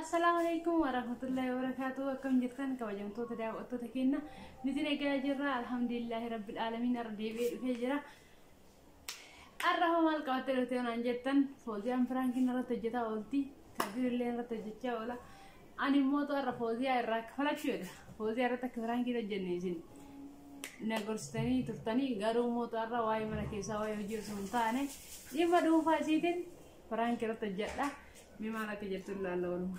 Assalamualaikum warahmatullahi wabarakatuh. Akkam jirtan kabajamtoota daawwattoota keenya. Nuti nagaa jirra. Alhamdulillahi rabbil alamin. Ardeebee dhufee jira. Arrafa maal qabattee dhufte waan jettan Fooziyaan Firaankiin irratti hojjetaa oolti. Kabirillee irratti hojjechaa oola. Ani immoo arra Fooziyaa irraa kafalachuudha. Fooziyaa irratti akka Firaankiin hojjenne isin nagorsitanii turtanii garuu immoo arra waa'ee mana keessaa waa'ee hojii osoo hin taane dhimma dhuunfaa isiitiin Firaankiin irratti hojjedha. Memang lagi jatuh lalu,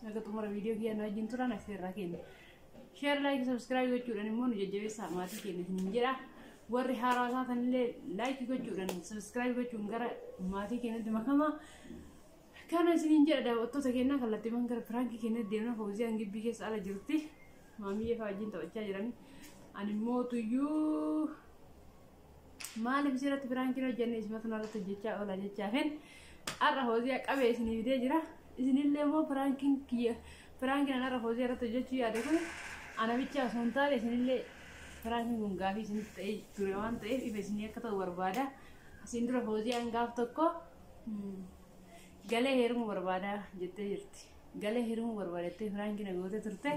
aku tuh mau video kian aja jinturan akhirnya kini. Share, like, subscribe gue juga nih mau jadi sama mati kini ninjera. Warri harasa tanile like gue juga nih subscribe gue juga mati kini di makam. Karena si ninjera ada waktu sekian kalau timbang ke Frankie kini dia nak Fauzi yang gibi kes ala jurti. Mami ya Fajin tak baca jalan. Animo tuju. Malam sih ratu Frankie lo jenis macam orang tu jeca olah jeca kan. Arra Fauziyaa qabee isinii fidee jira. Isinillee immoo Firaankiin arra Fauziyaa irratti hojjechuu yaade kun ana bicha osoo hin taane isinillee Firaankiin kun gaafii isinitti ta'ee ture waan ta'eef ifa isinii akka ta'u barbaada. Isin dura Fauziyaan gaaf tokko galee heerumuu barbaada jettee jirti. Galee heerumuu barbaadattee Firaankiin agootee turte.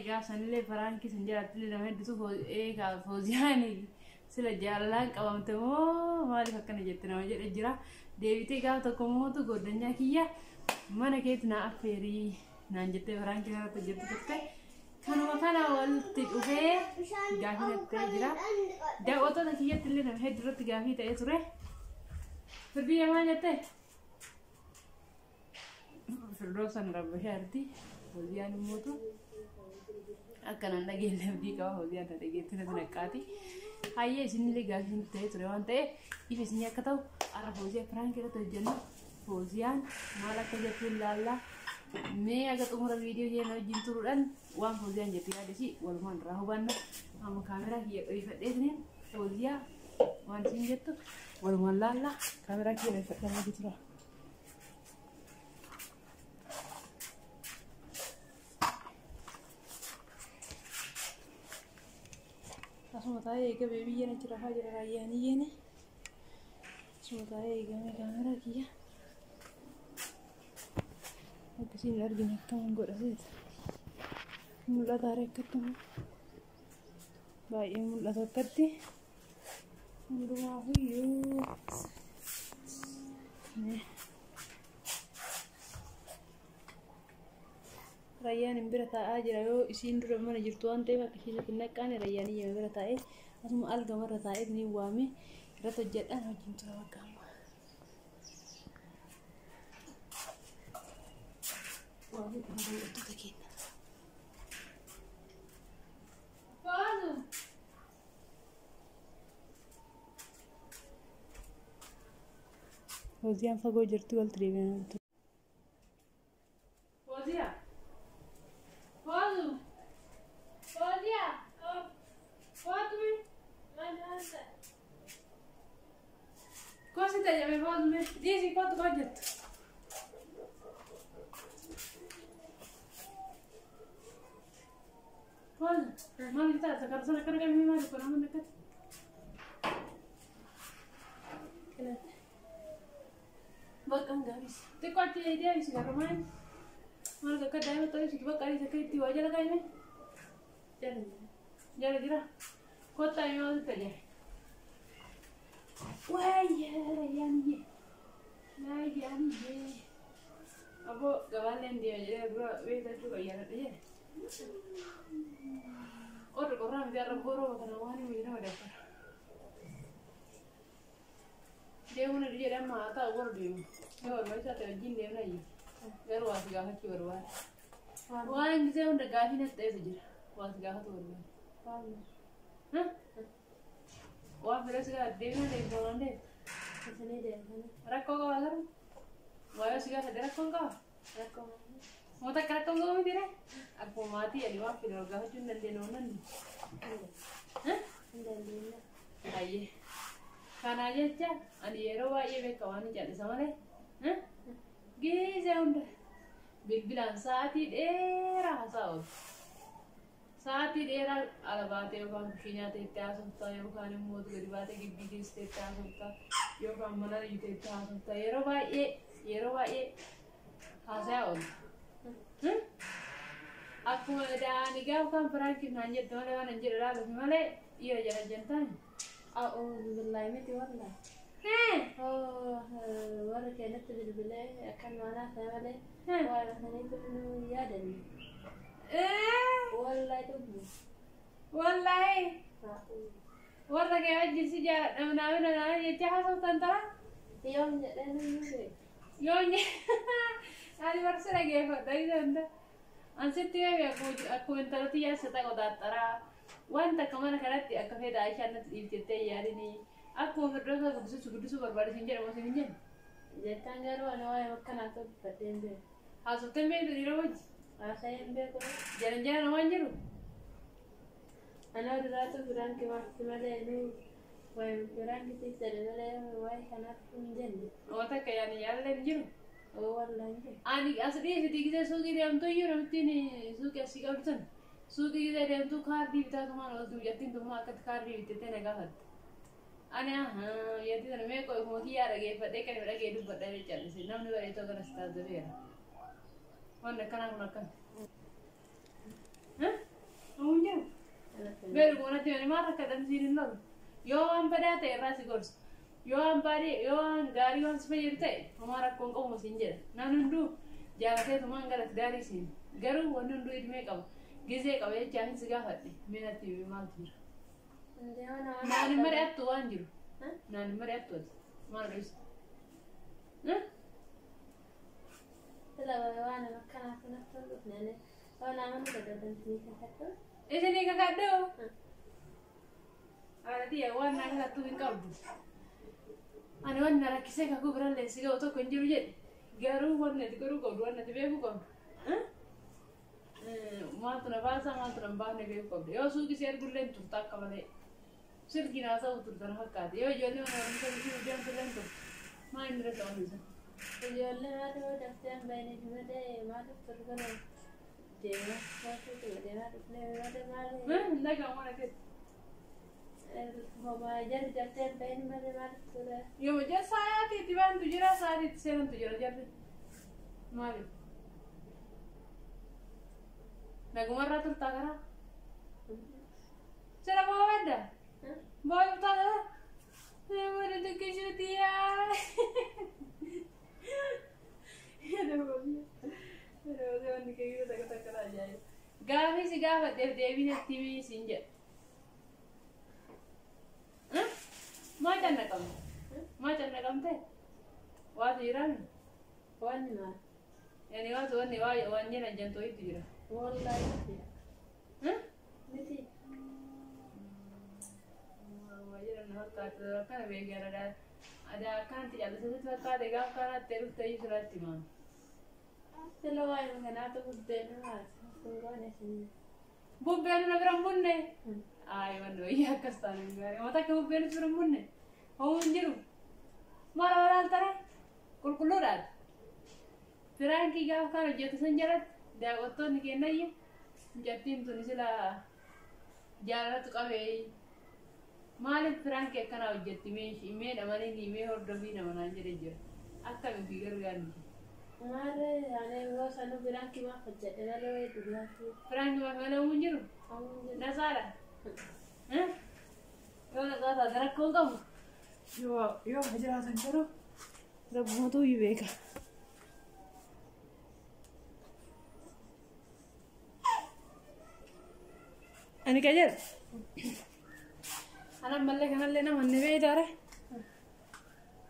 Gaaf sanillee Firaankii sin jiraattillee nama hedduutu Fauziyaan sila jaalalaan qabamte moo maaliif akkana jette nama jedhe jira. Deebitee gaaf tokko mootu goddanyaa kiyya mana keetti na affeerii naan jettee Firaankiin irratti hojjette turte. Kanuma kana walitti dhufee gaafii ta'ee jira. Daawwattoota kiyyatti illee nama hedduu irratti gaafii ta'ee ture. Firbii maal jette? Firdoosan rabbashaa jirti. Fauziyaan immoo akkanaan dhageelle abdii qaba. Fauziyaan na dhageetti na naqqaati. Hayyee isinillee gaafii ta'ee ture waan ta'eef ifa isinii akka ta'u arra Fauziyaa Firaankiin irratti hojjennu. Fauziyaan maal akka jettu ilaalla. Mee aga xumura viidiyoo keenya wajjin turuudhaan waan Fauziyaan jettu yaadesi walumaan irraa hubanna. Amma kaameraa kiyya qabifadheetiniin Fauziyaa waan isin jettu walumaan laalla. Kaameraa kiyya qabifadhamee tura. Asuma taa'ee eegamee biyya na jira haa jira raayyaan iyyeene. Asuma taa'ee eegamee kaameraa kiyya. Akkasiin arginu akkaman godhateeta. Mul'ata haree akkatuma. Baay'ee mul'ata akkatti. Hundumaafiyyuu. Raayyaan hin bira taa'aa jira yoo isiin dura mana jirtu waan ta'eef akka isheen hin naqqaane raayyaan iyya bira taa'ee asuma algamarra taa'ee ni waame irratti hojjedhaan wajjin tura bakka amma. Waamee dhufanii wantoota kenna. Fauziyaan fagoo jirtu walitti deebi'an. Cosa te llame vos? Dici quanto budget? Cosa? Ma mi sta carta la carga mi male con una cat. Bakang garis. Te quanti idea di sigaro mai? Ma che dai ma toi si tu bakari se che ti voglio la caine? Ya le dirá. Kota yo te le. Wah ya yani. Nah yani. Aku gawalan dia je bro, weh tadi kau ya ada je. Orang dia orang boro karena wani mungkin ada apa. Dia mana dia dah mata orang dia. Dia orang macam tu jin dia mana je. Dia luar segala hati berbuat. Wah ini saya udah gaji net saja. Luar segala hati berbuat. Hah? Wah beres segala dia mana dia orang dia. Macam ni dia. Rakau kau agar? Wah segala ada rakau kau. Rakau. Mau tak rakau kau ni dia? Aku mati ya lima kilo gak cun dan dia nonan. Hah? Dan dia. Aye. Karena aja cak. Adi ero wah ye bekawan jadi sama deh. Hah? Gini saya udah. Bilang saat ini era hasau. Saat ini era ala baate yookaan kushiinyaa ta'etti haasoftaa yookaan immoo gadi baatee gibbii keessatti haasoftaa yookaan mana yuuteetti haasoftaa yeroo baay'ee haasayaa oolu. Aku ada ni kau kan perakin nanya tu mana nanya lalu mana iya jalan jantan. أعوذ بالله من والله ورا كانت بالله كان معناها ثمانية ولا ثاني كله يدني والله تبني والله والله كي أجي سجى أنا يتحسب تنترا يوم لأنه يوم أنا برسل أجي فداي أنت أنت يا أكو أنت تيجي ستاكو ترى وأنت كمان كرتي أكفي دا عشان نتيجتي يعني أكو هدرسة قدسوا بربادي سنجر ما سنجر جتانجرو أنا ويا مكان أكو فتين به هاسوتن بيه تديروج عشان به كله جرنجر نوانجرو أنا ودراسة فرانك ما استمر إنه وين فرانك تيجي ولا وين كانت من جنة وتك يعني يلا نجرو والله أنا أصلي في تيجي سوقي ريم تو يوم تيني سوقي أسيقابتن سوقي كذا ريم تو كار دي بتاع كمان لو تجتين تو ما كت كار دي بتاعتنا كهاد أنا يدي أنا ميكو هو كي أرجع فده كان يرجع يدو بدأ يجلس سي نام نبغى يتوقع نستاذ زبير وانا كنا ها أونجا بيرجونا تيجي ما ركض نزيد النور يوم بدأ تيرا سيقولس يوم باري يوم غاري يوم سبيل تاي हमारा कौन कौन मसिंजर नानुंडू जाते तुमान गलत दारी सीन गरु वनुंडू इधमे कब गिजे कब ये चाहे सिगा हत्ती मेरा तीवी माल थी नानी मरे अत्तु आंजिरू नानी मरे अत्तु माल रिस لا وانا مكان أكون أفضل يعني وانا عملت كذا بنتي كذا إيش اللي كذا على دي وانا كذا توين كابو أنا وانا ركيسة كابو برا لسه كابو تو كنجرو جد garu warna di garu kau warna di begu kau, matuna bahasa matuna bahane begu kau. Yo suki share gulen tu tak kamale, share kina sa utur tanah hakkat. Yo jole mana orang tu mesti ujian tulen tu, main mereka tahun ni. جولنا ما تبغى تفتح بين جمدة ما تفتح كنا جينا ما تفتح جينا تفتح ما تمالي لا كم أنا كده هو ما جل تفتح بين ما تفتح يوم جاء ساعة تبان تجرا ساعة تسيرن تجرا جاب مالي نقوم مرة تلتقرا سلام وعدا باي بتاعه يا ولد كشتيا Gaafii si gaafadheef deebii natti himi siin jedha. Maa cannaqamte? Waatu jiraami? Wanni maal? Yani waatu waan jedhan jantooyitu jira. Wallahi miti. Miti. Waa jedhan fakkaatu akkana beekara ada akkanatti callisatti fakkaate gaaf kanaatti dhufte sirratti himamu. Sila waa'ee kanaatu buddeen suuraan isin. Bubbeen na bira bunne. Ay wanno iyya akkas taane gaari. Mata akka bubbeen bira bunne. Hoo hin jiru. Maal walaal tare? Qulqulluudhaan. Firaankii gaaf kana hojjetu san jalatti daawwattoonni kennayya. Jattiin tuni sila jaalalatu qabee. Maaliif firaankii akkana hojjetti mee dhamanii mee hordofii nama naan jedhe jira. Akkamiin fi gargaarni. Maare ane wo sanu firaankii maaf hojjedhe malee wayii dhugaati. Firaankii maaf malee hin jiru. Nasaadha. Yoo nasaadha rakkoon qabu. Yoo jiraatan garuu rabbumatu iyyuu beeka. Ani ka jedha. Anan malee kanallee namoonni beeytaare.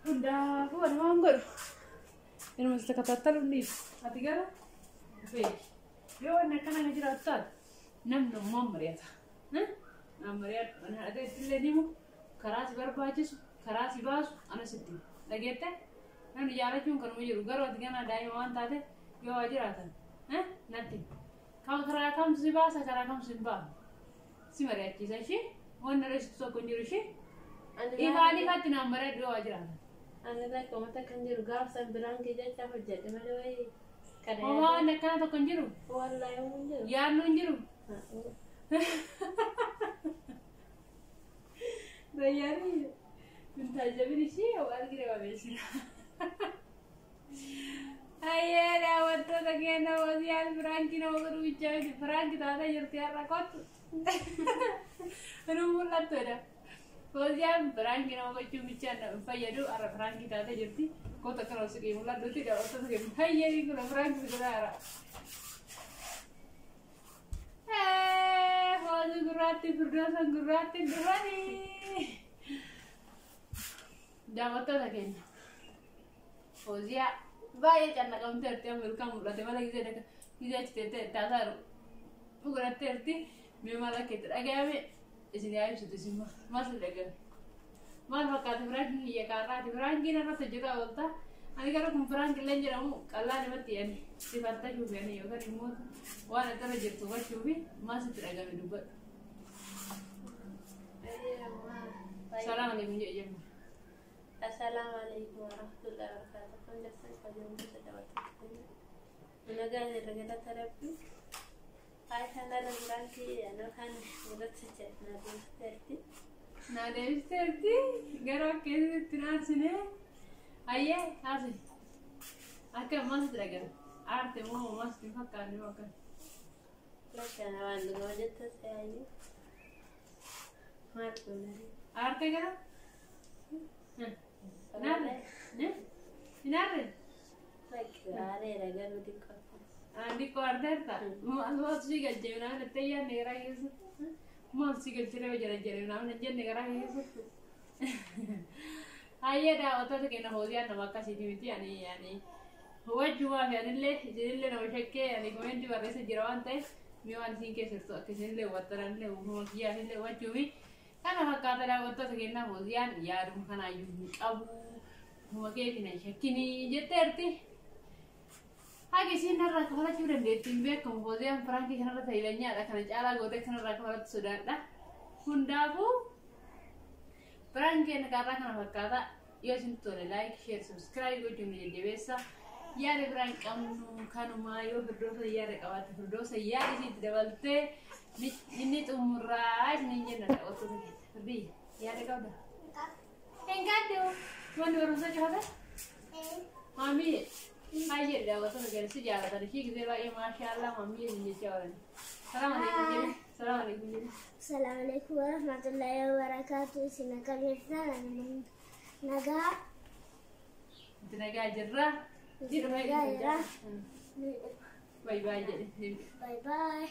Hundaafuu walumaan godhu. Inuma isa katattaluun dhiisu. Ati gara beeki. Yoo wanni akkana kan jiraatu taate namni ammoo mari'ata. Mari'atu ati ittillee dimu karaa si barbaachisu karaa si baasu ana sitti dhageette namni jaalachuun kanuma jiru garuu ati ganaa daa'ima waan taate yoo waa jiraatan natti karaa kamtu si baasa karaa kamtu si baasu si mari'achiisa ishee wanna reessitu tokko hin jiru ishee ifaan ifaatti naan mari'adhu yoo waa jiraatan. Ani like mata kan jiru gaaf san firaankii jecha hojjedhe malee wayii kadhee. Homaa wanni akkana tokko hin jiru. Wallahi hin jiru. Yaadnu hin jiru. Dayyaanii mintaajabin ishee waan gire qabeessina. Ayyee daawwattoota keenya wasiyaan firaankii nama godhu bichaa فرانك هذا يرتي الركض روح لا ترى فوزيان فرانك أنا وقت يوم يجان فيدو أرى فرانك هذا يرتي كوتا كنا سكين ولا دوتي ده أصلا سكين هاي يجي كنا فرانك بكرة فوزي قراتي فردوسا قراتي دراني جامتا سكين فوزيا باي جانا كم ترتي أمور كم ولا تمالا كذا تتى تازارو بقول ترتي ميمالا كتر أجامي إسني عايش تسمع ما سلقة ما فكرت فرانك هي كارات فرانك أنا تجرا قلتا أنا كارو فرانك لين جرامو الله نبتي يعني سيفاتا شوفي يعني يوكا ريموت وانا ترى جرتو شوفي ما سترجع من دوبا السلام عليكم يا جماعة السلام عليكم ورحمة الله وبركاته. كنت أسألكم سدوات أنا قاعد رجلا تربي هاي أنا رجلانتي أنا كان مرتشة نادي ترتي قرأ كذا تناسني أيه هذي أكيد ما سترجع أرتي مو ما ستفكرني وكان لكن أنا عندي وجدت سعيد ما تقولي أرتي كذا نعم نعم Lari raga di kota. Di quarterta, ma si gajjana na tayya ne ra yesu. Ma si gajjana jara na jenne gara yesu. Ayya da wata take na hodiya na makka si dimiti yani huwa juwa yani le na shakke yani comment barre se jirawan tay mi wan sin ke serto ke sin le wataran le ho kiya le wajumi kana hakka da wata take na hodiya yarum kana yu qabu huwa ke ni shakkini jetterti Hagi sih nara kepala cuma dating back kemudian Franky karena Thailandnya ada karena cara gue karena kepala sudah dah hundaku Franky negara karena kata yo sinto like share subscribe gue cuma jadi biasa ya de Franky kamu kanu mayo berdosa ya de kawat berdosa ya di sini tidak balte ini tuh murah ini jen ada waktu lebih ya de kau dah enggak tuh mana baru saja ada mami Aje da wato ga su jara da shi zai ba masha Allah mami ne ce wannan Assalamu alaikum Assalamu alaikum wa rahmatullahi wa barakatuh sinaka yasa naga jirra bye bye bye bye